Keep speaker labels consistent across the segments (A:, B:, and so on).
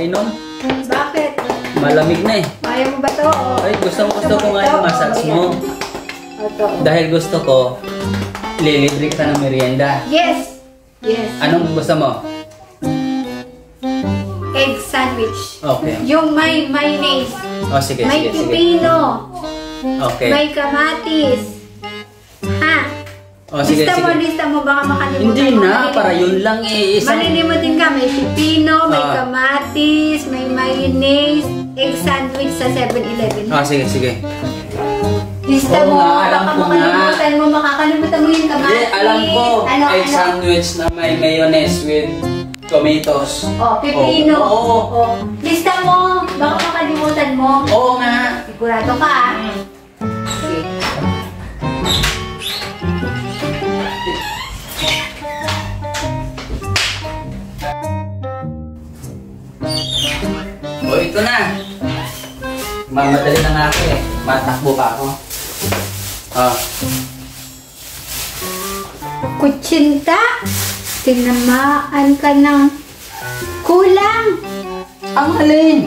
A: mainom.
B: Bakit?
A: Malamig na eh.
B: Ayaw mo ba to?
A: Ay, gusto ko nga yung massage mo. Dahil gusto ko, lilibre kita ng merienda.
B: Yes! Yes.
A: Anong gusto mo?
B: Egg sandwich.
A: Okay.
B: Yung may mayonnaise.
A: Oh, sige,
B: May
A: sige, sige.
B: pipino.
A: Okay.
B: May kamatis. Ha?
A: Oh, sige, sige.
B: Lista mo, baka makalimutan
A: Hindi
B: mo.
A: na, para yun lang eh.
B: Malilimutin ka, may pipino, may kamatis, may mayonnaise, egg sandwich sa 7-Eleven.
A: Ah, sige, sige.
B: Lista
A: Oo
B: mo,
A: nga, alam
B: baka
A: ko
B: makalimutan mo, makakalimutan mo yung kamatis.
A: Hindi, alam ko.
B: Ano?
A: Egg sandwich na may mayonnaise with tomatoes.
B: Oh, pipino.
A: Oo.
B: Oh. Lista mo, baka makalimutan mo.
A: Oo nga.
B: Sigurado ka, ah. Okay.
A: O, ito na. Mamadali na nga ako eh. Matakbo pa ako. Ah.
B: Kutsinta, tinamaan ka ng kulang.
A: Ang halin.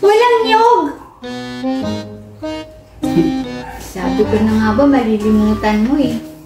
B: Walang niyog. Sabi ko na nga ba, malilimutan mo eh.